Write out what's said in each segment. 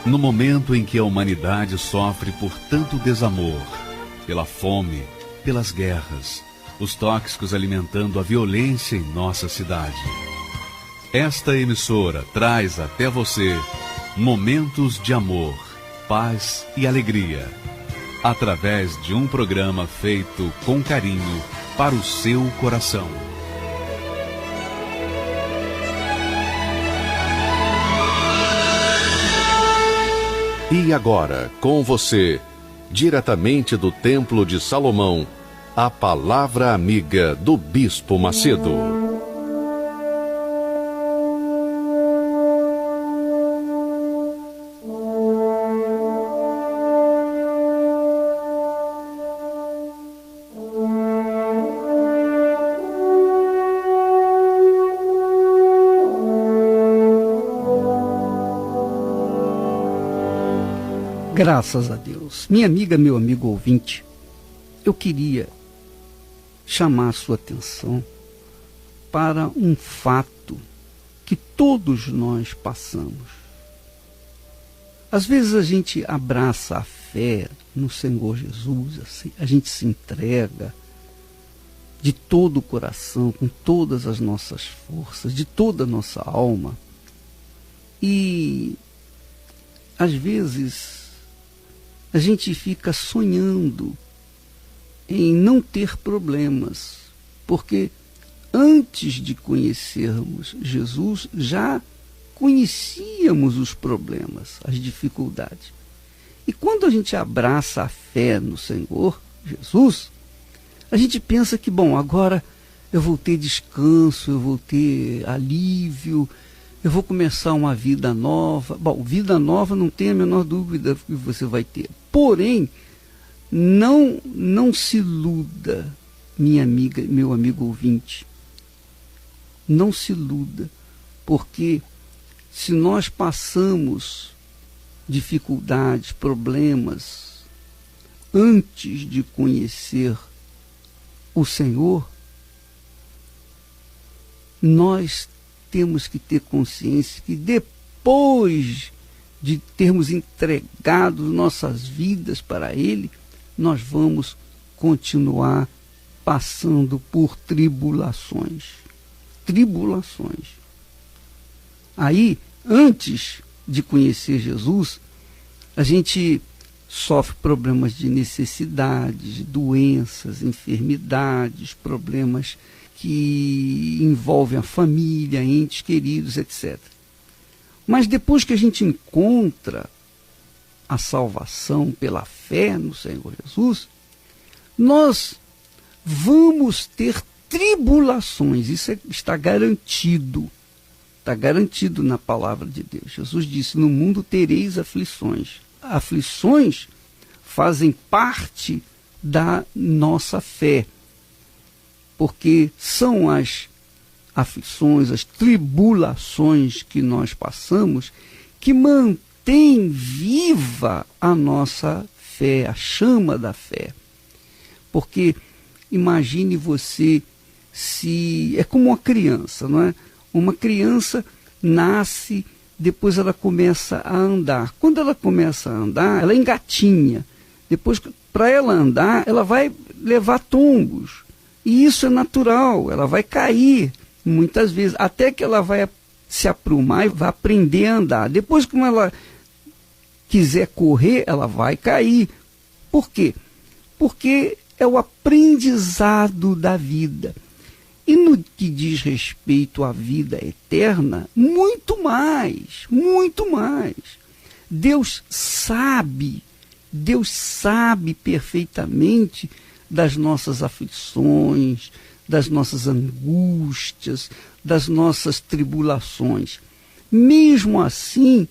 No momento em que a humanidade sofre por tanto desamor, pela fome, pelas guerras, os tóxicos alimentando a violência em nossa cidade. Esta emissora traz até você momentos de amor, paz e alegria, através de um programa feito com carinho para o seu coração. E agora, com você, diretamente do Templo de Salomão, a Palavra Amiga do Bispo Macedo. Graças a Deus. Minha amiga, meu amigo ouvinte, eu queria chamar a sua atenção para um fato que todos nós passamos. Às vezes a gente abraça a fé no Senhor Jesus, assim, a gente se entrega de todo o coração, com todas as nossas forças, de toda a nossa alma. E às vezes a gente fica sonhando em não ter problemas, porque antes de conhecermos Jesus, já conhecíamos os problemas, as dificuldades. E quando a gente abraça a fé no Senhor Jesus, a gente pensa que, bom, agora eu vou ter descanso, eu vou ter alívio, eu vou começar uma vida nova. Bom, vida nova não tem a menor dúvida que você vai ter. Porém, não se iluda, minha amiga, meu amigo ouvinte. Não se iluda, porque se nós passamos dificuldades, problemas, antes de conhecer o Senhor, nós temos que ter consciência que depois de termos entregado nossas vidas para Ele, nós vamos continuar passando por tribulações. Tribulações. Aí, antes de conhecer Jesus, a gente sofre problemas de necessidades, doenças, enfermidades, problemas que envolvem a família, entes queridos, etc. Mas depois que a gente encontra a salvação pela fé no Senhor Jesus, nós vamos ter tribulações. Isso está garantido. Está garantido na palavra de Deus. Jesus disse: no mundo tereis aflições. Aflições fazem parte da nossa fé, porque são as aflições, as tribulações que nós passamos que mantém viva a nossa fé, a chama da fé. Porque imagine você, se é como uma criança, não é? Uma criança nasce, depois ela começa a andar. Quando ela começa a andar, ela engatinha. Depois, para ela andar, ela vai levar tombos. E isso é natural, ela vai cair muitas vezes, até que ela vai se aprumar e vai aprender a andar. Depois, como ela quiser correr, ela vai cair. Por quê? Porque é o aprendizado da vida. E no que diz respeito à vida eterna, muito mais, muito mais. Deus sabe perfeitamente das nossas aflições, das nossas angústias, das nossas tribulações. Mesmo assim,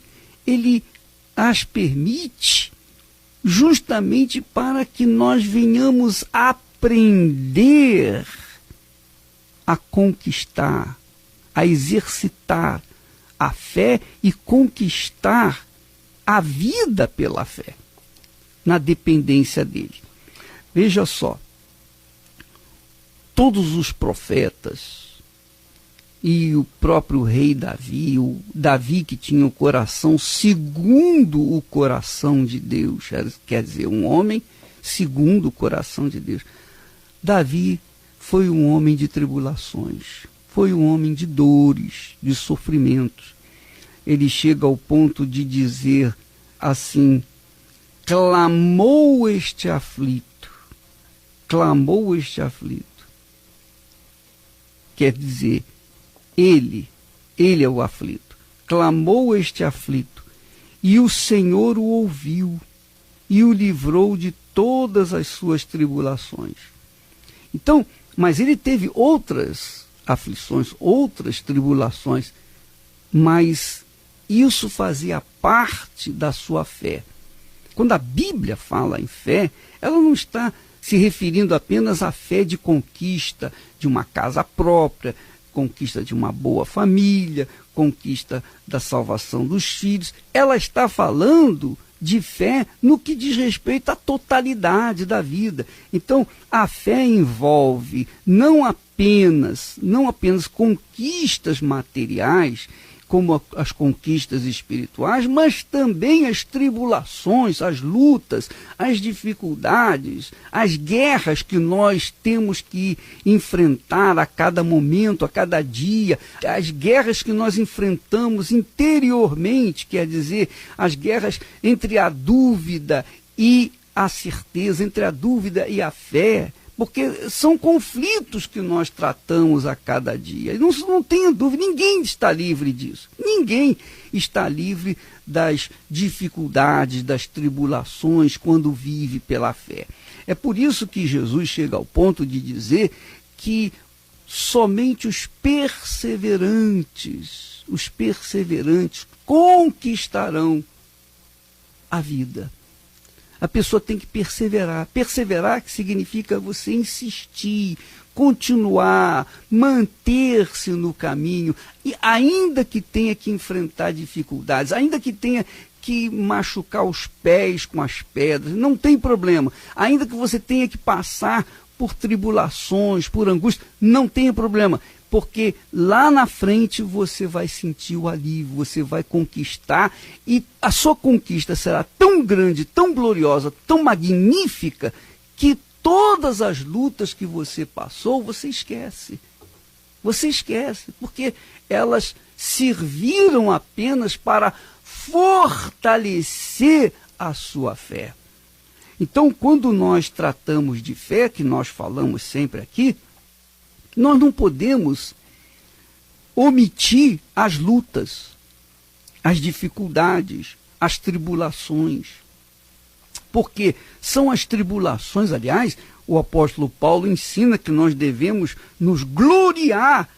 Ele as permite justamente para que nós venhamos aprender a conquistar, a exercitar a fé e conquistar a vida pela fé, na dependência dele. Veja só, todos os profetas, e o próprio rei Davi, o Davi que tinha o coração segundo o coração de Deus, quer dizer, um homem segundo o coração de Deus. Davi foi um homem de tribulações, foi um homem de dores, de sofrimentos. Ele chega ao ponto de dizer assim: clamou este aflito, clamou este aflito. Quer dizer, ele é o aflito. Clamou este aflito, e o Senhor o ouviu, e o livrou de todas as suas tribulações. Então, mas ele teve outras aflições, outras tribulações, mas isso fazia parte da sua fé. Quando a Bíblia fala em fé, ela não está se referindo apenas à fé de conquista de uma casa própria, conquista de uma boa família, conquista da salvação dos filhos. Ela está falando de fé no que diz respeito à totalidade da vida. Então, a fé envolve não apenas conquistas materiais, como as conquistas espirituais, mas também as tribulações, as lutas, as dificuldades, as guerras que nós temos que enfrentar a cada momento, a cada dia, as guerras que nós enfrentamos interiormente, quer dizer, as guerras entre a dúvida e a certeza, entre a dúvida e a fé, porque são conflitos que nós tratamos a cada dia. Não tenha dúvida, ninguém está livre disso. Ninguém está livre das dificuldades, das tribulações, quando vive pela fé. É por isso que Jesus chega ao ponto de dizer que somente os perseverantes conquistarão a vida. A pessoa tem que perseverar. Perseverar que significa você insistir, continuar, manter-se no caminho, e ainda que tenha que enfrentar dificuldades, ainda que tenha que machucar os pés com as pedras, não tem problema. Ainda que você tenha que passar por tribulações, por angústia, não tem problema. Porque lá na frente você vai sentir o alívio, você vai conquistar, e a sua conquista será tão grande, tão gloriosa, tão magnífica, que todas as lutas que você passou, você esquece. Você esquece, porque elas serviram apenas para fortalecer a sua fé. Então, quando nós tratamos de fé, que nós falamos sempre aqui, nós não podemos omitir as lutas, as dificuldades, as tribulações. Porque são as tribulações, aliás, o apóstolo Paulo ensina que nós devemos nos gloriar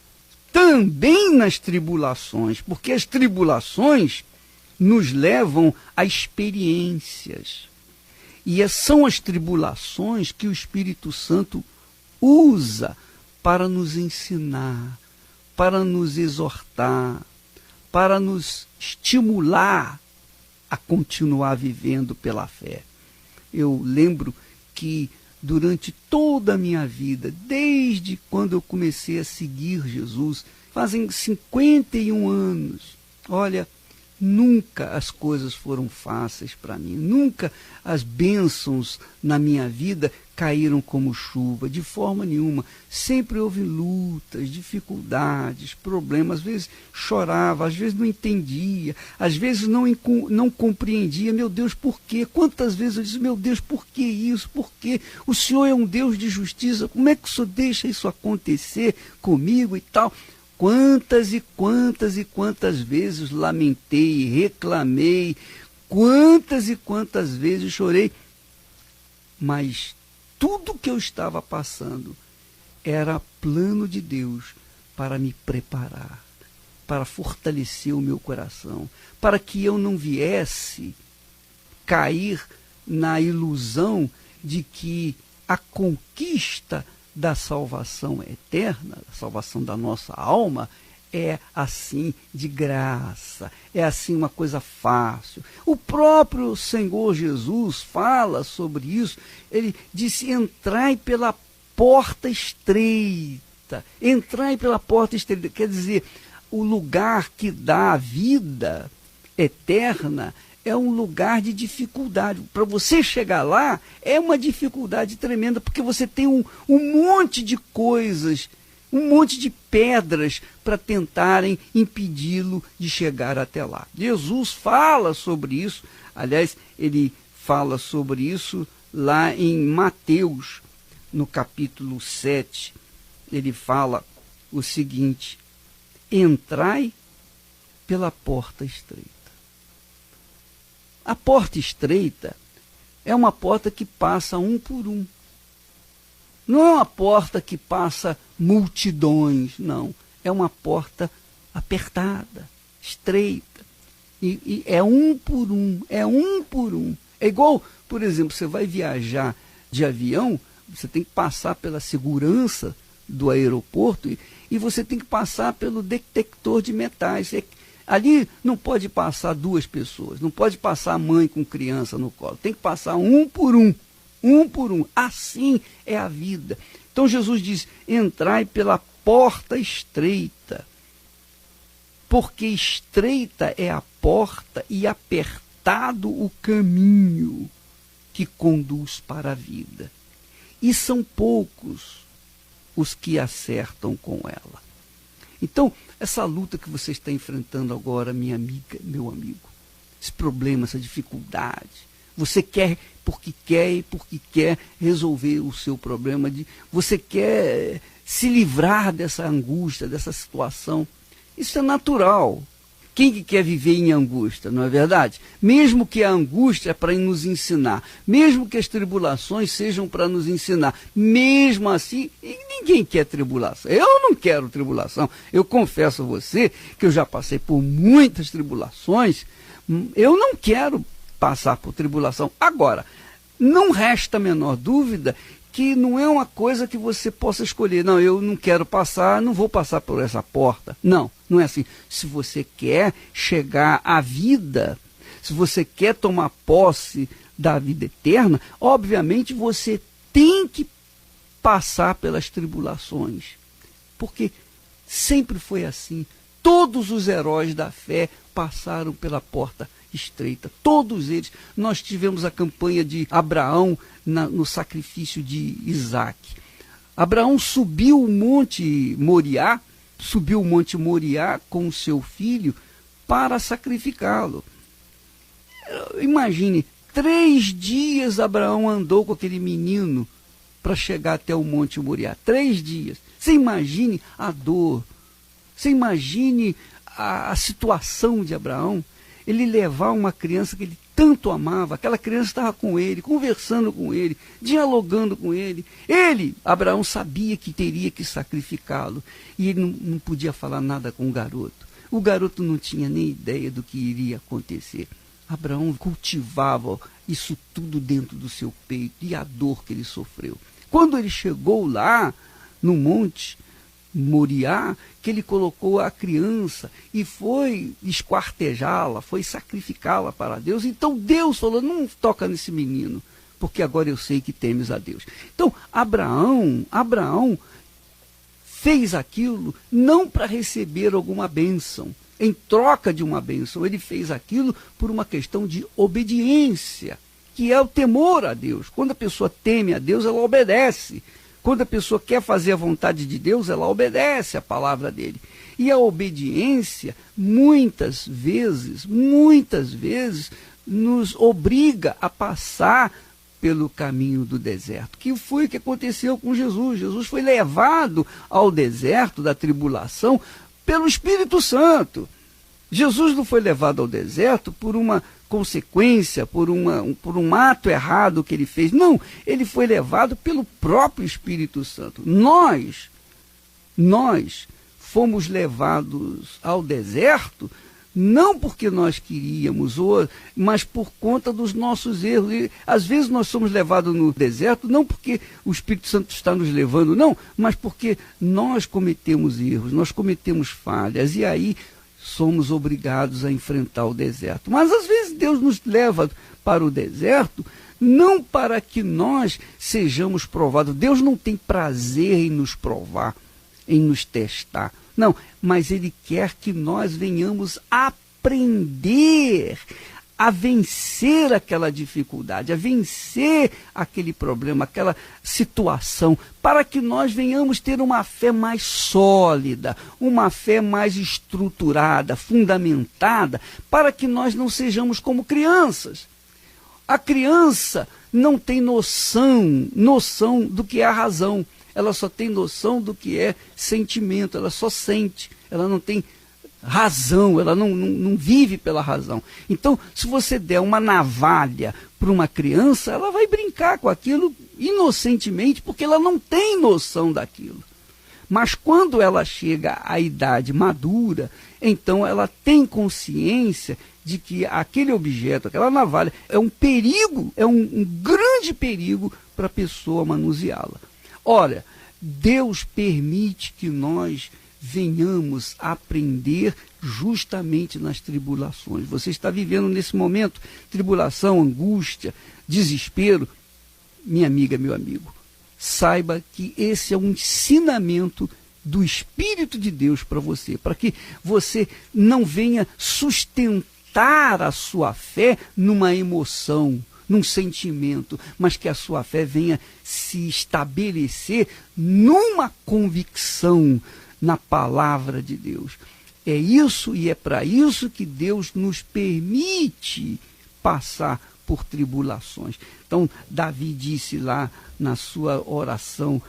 também nas tribulações, porque as tribulações nos levam a experiências. E são as tribulações que o Espírito Santo usa para nos ensinar, para nos exortar, para nos estimular a continuar vivendo pela fé. Eu lembro que durante toda a minha vida, desde quando eu comecei a seguir Jesus, fazem 51 anos, olha, nunca as coisas foram fáceis para mim, nunca as bênçãos na minha vida caíram como chuva, de forma nenhuma. Sempre houve lutas, dificuldades, problemas, às vezes chorava, às vezes não entendia, às vezes não compreendia. Meu Deus, por quê? Quantas vezes eu disse, meu Deus, por que isso? Por quê? O Senhor é um Deus de justiça, como é que o Senhor deixa isso acontecer comigo e tal? Quantas e quantas vezes lamentei, reclamei, quantas e quantas vezes chorei, mas tudo que eu estava passando era plano de Deus para me preparar, para fortalecer o meu coração, para que eu não viesse cair na ilusão de que a conquista da salvação eterna, a salvação da nossa alma, é assim de graça, é assim uma coisa fácil. O próprio Senhor Jesus fala sobre isso. Ele disse, entrai pela porta estreita, estreita. Entrai pela porta estreita. Quer dizer, o lugar que dá a vida eterna é um lugar de dificuldade. Para você chegar lá, é uma dificuldade tremenda, porque você tem um monte de coisas, um monte de pedras para tentarem impedi-lo de chegar até lá. Jesus fala sobre isso, aliás, ele fala sobre isso lá em Mateus, no capítulo 7, ele fala o seguinte: entrai pela porta estreita. A porta estreita é uma porta que passa um por um. Não é uma porta que passa multidões, não. É uma porta apertada, estreita. E é um por um, é um por um. É igual, por exemplo, você vai viajar de avião, você tem que passar pela segurança do aeroporto e você tem que passar pelo detector de metais. Ali não pode passar duas pessoas, não pode passar a mãe com criança no colo. Tem que passar um por um. Um por um. Assim é a vida. Então Jesus diz: entrai pela porta estreita. Porque estreita é a porta e apertado o caminho que conduz para a vida. E são poucos os que acertam com ela. Então, essa luta que você está enfrentando agora, minha amiga, meu amigo, esse problema, essa dificuldade, você quer porque quer resolver o seu problema, você quer se livrar dessa angústia, dessa situação. Isso é natural. Quem que quer viver em angústia, não é verdade? Mesmo que a angústia é para nos ensinar, mesmo que as tribulações sejam para nos ensinar, mesmo assim, ninguém quer tribulação. Eu não quero tribulação. Eu confesso a você que eu já passei por muitas tribulações. Eu não quero passar por tribulação. Agora, não resta a menor dúvida que não é uma coisa que você possa escolher. Não, eu não quero passar, não vou passar por essa porta. Não, não é assim. Se você quer chegar à vida, se você quer tomar posse da vida eterna, obviamente você tem que passar pelas tribulações. Porque sempre foi assim. Todos os heróis da fé passaram pela porta estreita, todos eles. Nós tivemos a campanha de Abraão no sacrifício de Isaac. Abraão subiu o Monte Moriá com o seu filho para sacrificá-lo. Imagine, 3 dias Abraão andou com aquele menino para chegar até o Monte Moriá. 3 dias. Você imagine a dor, você imagine a situação de Abraão. Ele levar uma criança que ele tanto amava, aquela criança estava com ele, conversando com ele, dialogando com ele. Abraão, sabia que teria que sacrificá-lo. E ele não podia falar nada com o garoto. O garoto não tinha nem ideia do que iria acontecer. Abraão cultivava isso tudo dentro do seu peito e a dor que ele sofreu. Quando ele chegou lá, no monte Moriá, que ele colocou a criança e foi esquartejá-la, foi sacrificá-la para Deus. Então Deus falou: não toca nesse menino, porque agora eu sei que temes a Deus. Então Abraão fez aquilo não para receber alguma bênção, em troca de uma bênção. Ele fez aquilo por uma questão de obediência, que é o temor a Deus. Quando a pessoa teme a Deus, ela obedece. Quando a pessoa quer fazer a vontade de Deus, ela obedece a palavra dele. E a obediência, muitas vezes, nos obriga a passar pelo caminho do deserto. Que foi o que aconteceu com Jesus. Jesus foi levado ao deserto da tribulação pelo Espírito Santo. Jesus não foi levado ao deserto por uma consequência, por um ato errado que ele fez. Não, ele foi levado pelo próprio Espírito Santo. Nós fomos levados ao deserto não porque nós queríamos, mas por conta dos nossos erros. E, às vezes nós somos levados no deserto não porque o Espírito Santo está nos levando, não, mas porque nós cometemos erros, nós cometemos falhas, e aí somos obrigados a enfrentar o deserto. Mas às vezes Deus nos leva para o deserto não para que nós sejamos provados. Deus não tem prazer em nos provar. em nos testar. Não, mas Ele quer que nós venhamos aprender a vencer aquela dificuldade, a vencer aquele problema, aquela situação, para que nós venhamos ter uma fé mais sólida, uma fé mais estruturada, fundamentada, para que nós não sejamos como crianças. A criança não tem noção do que é a razão. Ela só tem noção do que é sentimento, ela só sente, ela não tem razão, ela não vive pela razão. Então, se você der uma navalha para uma criança, ela vai brincar com aquilo inocentemente, porque ela não tem noção daquilo. Mas quando ela chega à idade madura, então ela tem consciência de que aquele objeto, aquela navalha, é um perigo, é um grande perigo para a pessoa manuseá-la. Ora, Deus permite que nós venhamos aprender justamente nas tribulações. Você está vivendo nesse momento tribulação, angústia, desespero. Minha amiga, meu amigo, saiba que esse é um ensinamento do Espírito de Deus para você, para que você não venha sustentar a sua fé numa emoção, num sentimento, mas que a sua fé venha se estabelecer numa convicção na palavra de Deus. É isso e é para isso que Deus nos permite passar por tribulações. Então, Davi disse lá na sua oração,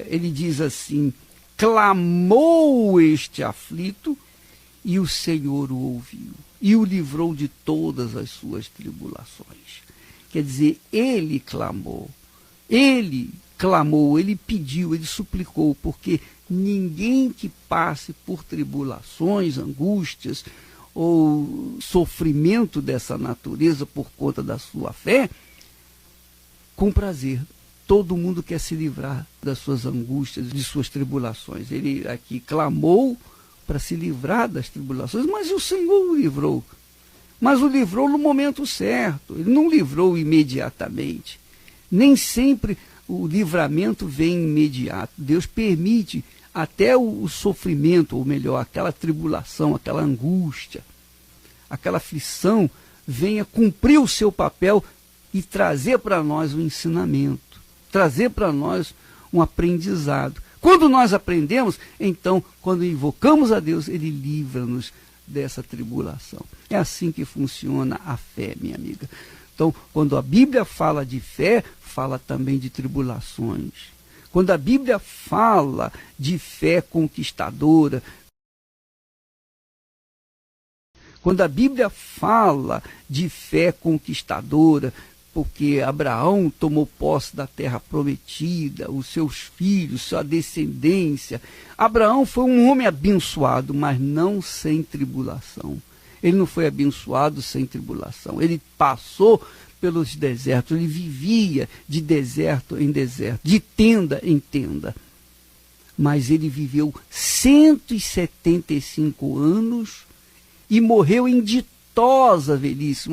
ele diz assim: clamou este aflito e o Senhor o ouviu e o livrou de todas as suas tribulações. Quer dizer, ele clamou, ele pediu, ele suplicou, porque ninguém que passe por tribulações, angústias ou sofrimento dessa natureza por conta da sua fé, com prazer. Todo mundo quer se livrar das suas angústias, de suas tribulações. Ele aqui clamou para se livrar das tribulações, mas o Senhor o livrou. Mas o livrou no momento certo, ele não livrou imediatamente. Nem sempre o livramento vem imediato. Deus permite até o sofrimento, ou melhor, aquela tribulação, aquela angústia, aquela aflição, venha cumprir o seu papel e trazer para nós um ensinamento, trazer para nós um aprendizado. Quando nós aprendemos, então, quando invocamos a Deus, Ele livra-nos dessa tribulação. É assim que funciona a fé, minha amiga. Então, quando a Bíblia fala de fé, fala também de tribulações. Quando a Bíblia fala de fé conquistadora, quando a Bíblia fala de fé conquistadora, porque Abraão tomou posse da terra prometida, os seus filhos, sua descendência. Abraão foi um homem abençoado, mas não sem tribulação. Ele não foi abençoado sem tribulação. Ele passou pelos desertos, ele vivia de deserto em deserto, de tenda em tenda. Mas ele viveu 175 anos e morreu em ditosa velhice,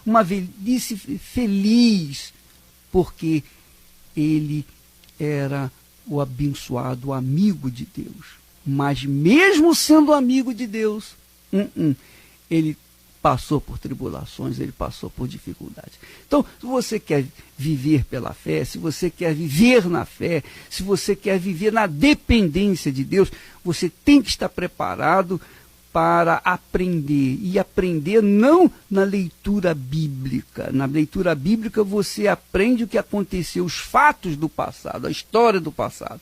uma velhice feliz, porque ele era o abençoado, o amigo de Deus. Mas mesmo sendo amigo de Deus, ele passou por tribulações, ele passou por dificuldades. Então, se você quer viver pela fé, se você quer viver na fé, se você quer viver na dependência de Deus, você tem que estar preparado para aprender, e aprender não na leitura bíblica. Na leitura bíblica você aprende o que aconteceu, os fatos do passado, a história do passado,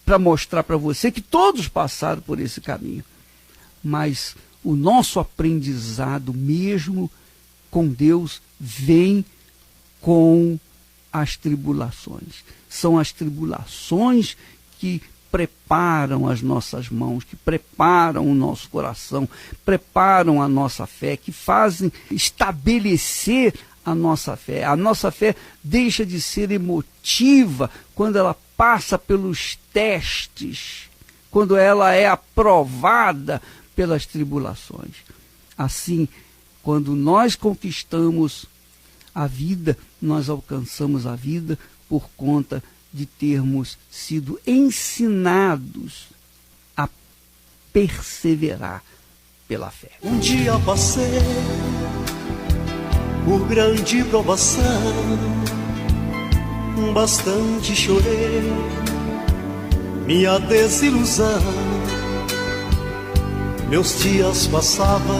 para mostrar para você que todos passaram por esse caminho. Mas o nosso aprendizado mesmo com Deus vem com as tribulações. São as tribulações que preparam as nossas mãos, que preparam o nosso coração, preparam a nossa fé, que fazem estabelecer a nossa fé. A nossa fé deixa de ser emotiva quando ela passa pelos testes, quando ela é aprovada pelas tribulações. Assim, quando nós conquistamos a vida, nós alcançamos a vida por conta de termos sido ensinados a perseverar pela fé. Um dia passei por grande provação, bastante chorei minha desilusão. Meus dias passavam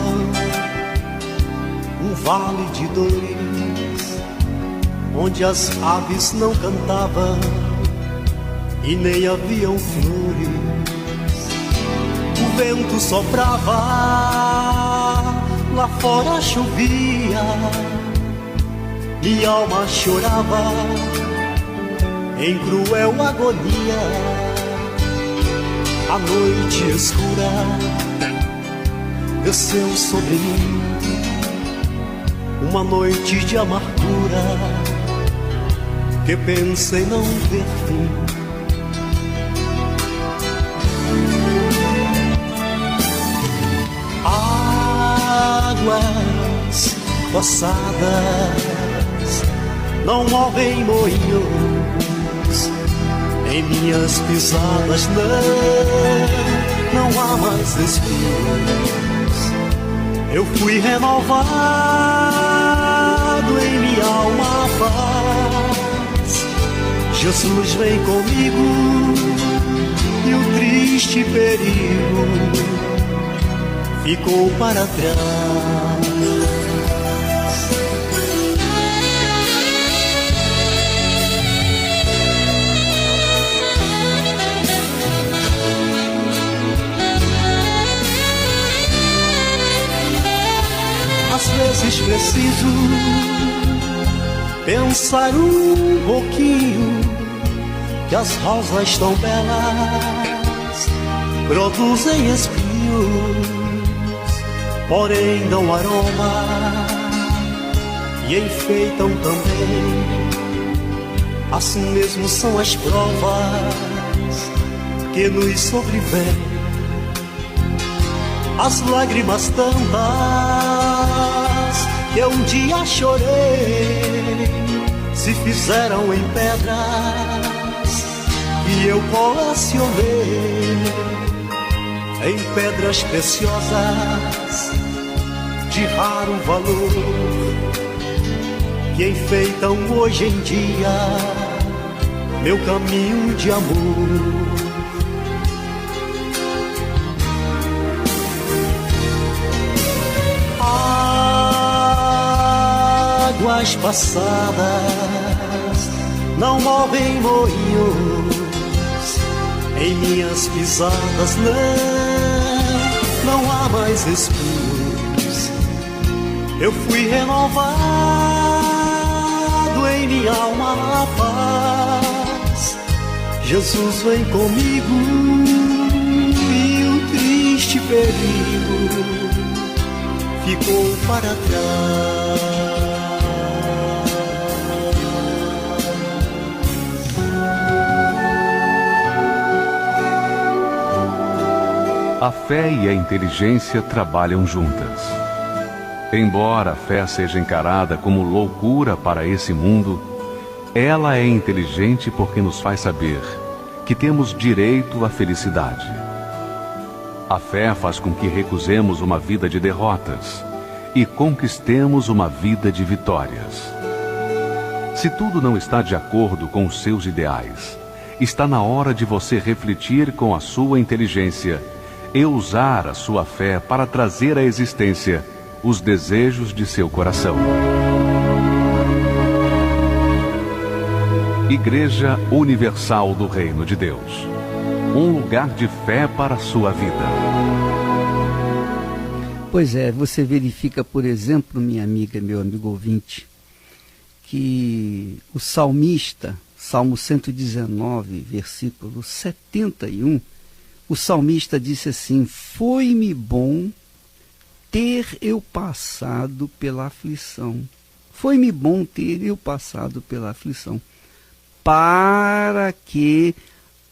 um vale de dores, onde as aves não cantavam e nem haviam flores. O vento soprava, lá fora chovia, minha alma chorava em cruel agonia. A noite escura desceu sobre mim, uma noite de amargura que pensei não ter fim. Águas passadas não movem moinhos em minhas pisadas, não há mais espinhos. Eu fui renovado em minha alma paz. Jesus vem comigo e o triste perigo ficou para trás. Às vezes preciso pensar um pouquinho que as rosas tão belas produzem espinhos, porém dão aroma e enfeitam também. Assim mesmo são as provas que nos sobrevêm. As lágrimas tantas que eu um dia chorei se fizeram em pedras que eu colecionei, em pedras preciosas de raro valor que enfeitam hoje em dia meu caminho de amor. Águas passadas não movem moinhos em minhas pisadas, não há mais espinhos. Eu fui renovado em minha alma paz. Jesus vem comigo e o triste perigo ficou para trás. A fé e a inteligência trabalham juntas. Embora a fé seja encarada como loucura para esse mundo, ela é inteligente porque nos faz saber que temos direito à felicidade. A fé faz com que recusemos uma vida de derrotas e conquistemos uma vida de vitórias. Se tudo não está de acordo com os seus ideais, está na hora de você refletir com a sua inteligência e usar a sua fé para trazer à existência os desejos de seu coração. Igreja Universal do Reino de Deus. Um lugar de fé para a sua vida. Pois é, você verifica, por exemplo, minha amiga, meu amigo ouvinte, que o salmista, Salmo 119, versículo 71, o salmista disse assim: foi-me bom ter eu passado pela aflição. Foi-me bom ter eu passado pela aflição, para que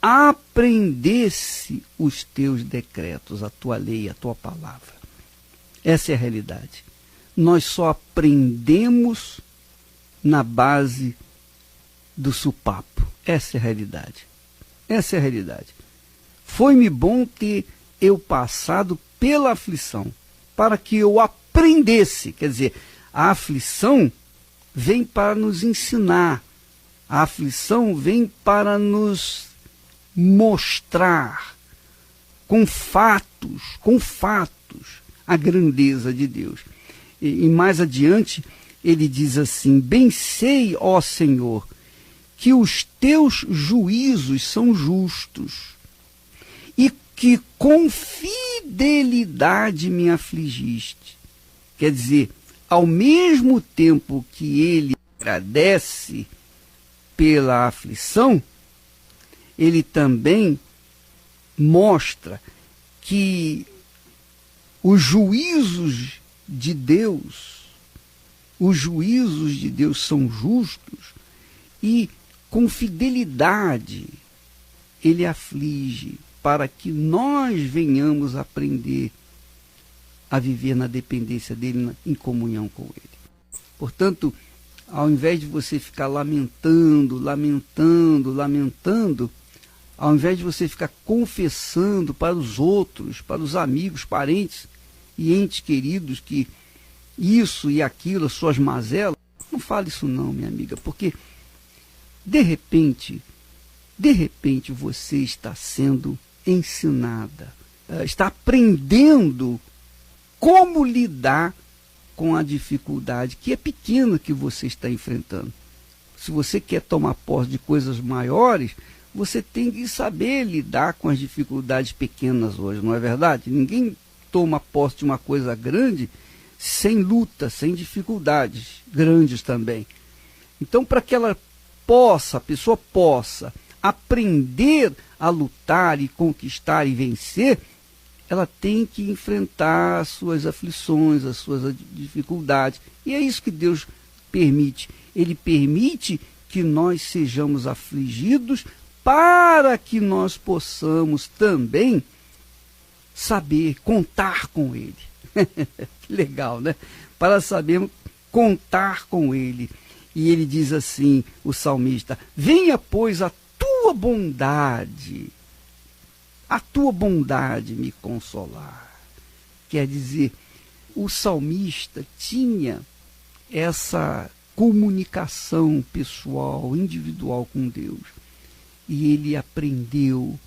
aprendesse os teus decretos, a tua lei, a tua palavra. Essa é a realidade. Nós só aprendemos na base do supapo. Essa é a realidade. Essa é a realidade. Foi-me bom ter eu passado pela aflição, para que eu aprendesse. Quer dizer, a aflição vem para nos ensinar. A aflição vem para nos mostrar com fatos, a grandeza de Deus. E mais adiante, ele diz assim: bem sei, ó Senhor, que os teus juízos são justos, e que com fidelidade me afligiste. Quer dizer, ao mesmo tempo que ele agradece pela aflição, ele também mostra que os juízos de Deus são justos, e com fidelidade ele aflige, para que nós venhamos aprender a viver na dependência dele, em comunhão com ele. Portanto, ao invés de você ficar lamentando, ao invés de você ficar confessando para os outros, para os amigos, parentes e entes queridos que isso e aquilo, as suas mazelas, não fale isso não, minha amiga, porque de repente você está sendo ensinada, está aprendendo como lidar com a dificuldade que é pequena que você está enfrentando. Se você quer tomar posse de coisas maiores, você tem que saber lidar com as dificuldades pequenas hoje, não é verdade? Ninguém toma posse de uma coisa grande sem luta, sem dificuldades grandes também. Então, para que a pessoa possa aprender a lutar e conquistar e vencer, ela tem que enfrentar as suas aflições, as suas dificuldades. E é isso que Deus permite. Ele permite que nós sejamos afligidos para que nós possamos também saber contar com Ele. Que legal, né? Para sabermos contar com Ele. E ele diz assim, o salmista: venha, pois, a tua bondade me consolar. Quer dizer, o salmista tinha essa comunicação pessoal, individual com Deus. E ele aprendeu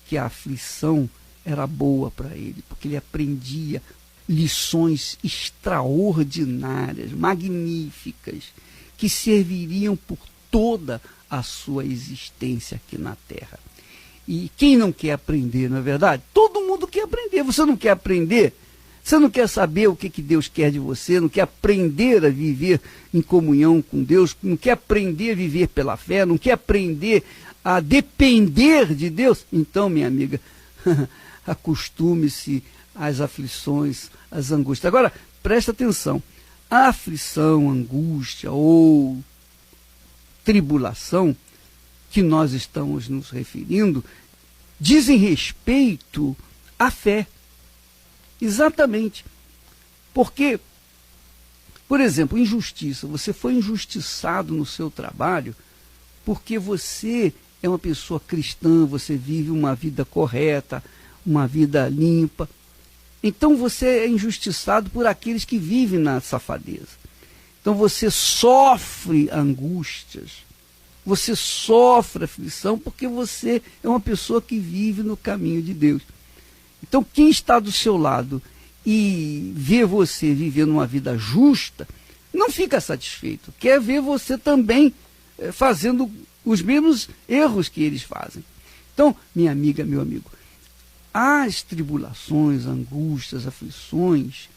que a aflição era boa para ele, porque ele aprendia lições extraordinárias, magníficas, que serviriam por toda a sua existência aqui na Terra. E quem não quer aprender, não é verdade? Todo mundo quer aprender. Você não quer aprender? Você não quer saber o que Deus quer de você? Não quer aprender a viver em comunhão com Deus? Não quer aprender a viver pela fé? Não quer aprender a depender de Deus? Então, minha amiga, acostume-se às aflições, às angústias. Agora, presta atenção. A aflição, angústia ou tribulação que nós estamos nos referindo dizem respeito à fé. Exatamente. Porque, por exemplo, injustiça. Você foi injustiçado no seu trabalho porque você é uma pessoa cristã, você vive uma vida correta, uma vida limpa. Então você é injustiçado por aqueles que vivem na safadeza. Então você sofre angústias, você sofre aflição porque você é uma pessoa que vive no caminho de Deus. Então quem está do seu lado e vê você vivendo uma vida justa, não fica satisfeito, quer ver você também fazendo os mesmos erros que eles fazem. Então, minha amiga, meu amigo, as tribulações, angústias, aflições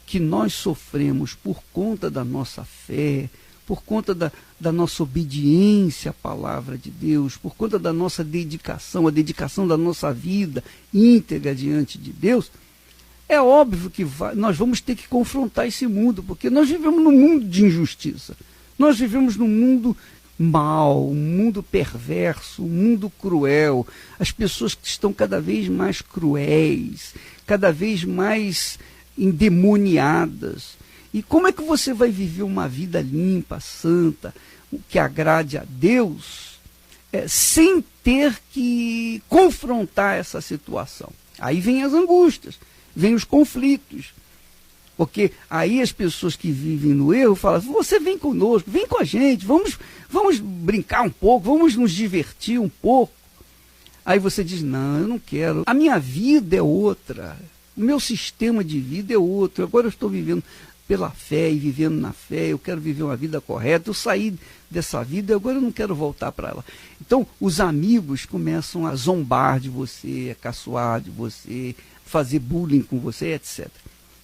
que nós sofremos por conta da nossa fé, por conta da nossa obediência à palavra de Deus, por conta da nossa dedicação, a dedicação da nossa vida íntegra diante de Deus, é óbvio que nós vamos ter que confrontar esse mundo, porque nós vivemos num mundo de injustiça, nós vivemos num mundo mal, um mundo perverso, um mundo cruel, as pessoas que estão cada vez mais cruéis, cada vez mais endemoniadas. E como é que você vai viver uma vida limpa, santa, que agrade a Deus, sem ter que confrontar essa situação. Aí vem as angústias, vem os conflitos. Porque aí as pessoas que vivem no erro falam, você vem conosco, vem com a gente, vamos brincar um pouco, vamos nos divertir um pouco. Aí você diz, não, eu não quero, a minha vida é outra, o meu sistema de vida é outro, agora eu estou vivendo pela fé e vivendo na fé, eu quero viver uma vida correta, eu saí dessa vida, agora eu não quero voltar para ela. Então, os amigos começam a zombar de você, a caçoar de você, fazer bullying com você, etc.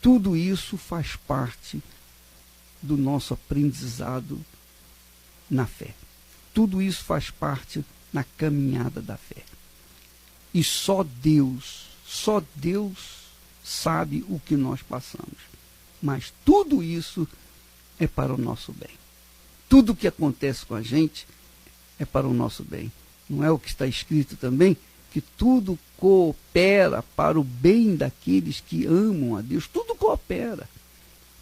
Tudo isso faz parte do nosso aprendizado na fé. Tudo isso faz parte na caminhada da fé. E só Deus sabe o que nós passamos. Mas tudo isso é para o nosso bem. Tudo que acontece com a gente é para o nosso bem. Não é o que está escrito também? Que tudo coopera para o bem daqueles que amam a Deus. Tudo coopera.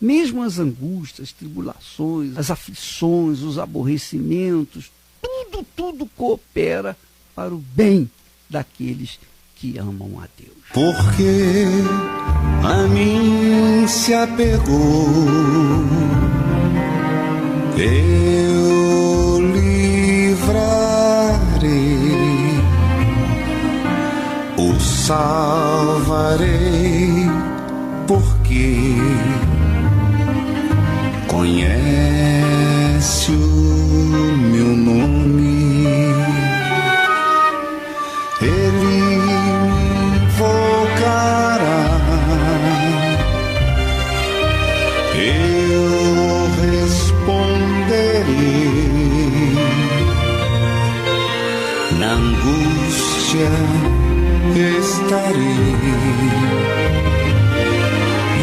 Mesmo as angústias, as tribulações, as aflições, os aborrecimentos, tudo coopera para o bem daqueles que amam a Deus. Porque a mim se apegou, eu livrarei, o salvarei, porque conhece o meu nome. Ele me invocará, eu responderei, na angústia estarei,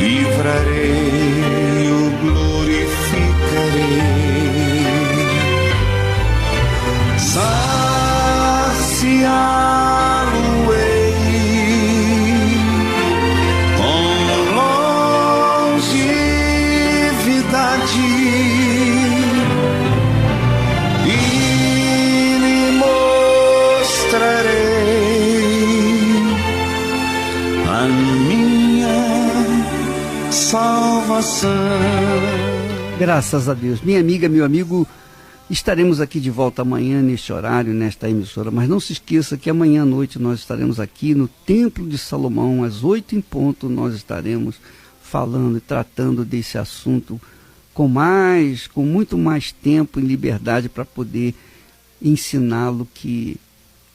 livrarei, o glorificarei, saciá-lo-ei com longevidade e lhe mostrarei a minha salvação. Graças a Deus. Minha amiga, meu amigo, estaremos aqui de volta amanhã neste horário, nesta emissora, mas não se esqueça que amanhã à noite nós estaremos aqui no Templo de Salomão, às 8 em ponto, nós estaremos falando e tratando desse assunto com muito mais tempo e liberdade para poder ensiná-lo que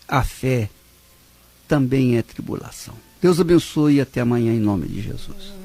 a fé também é tribulação. Deus abençoe e até amanhã em nome de Jesus.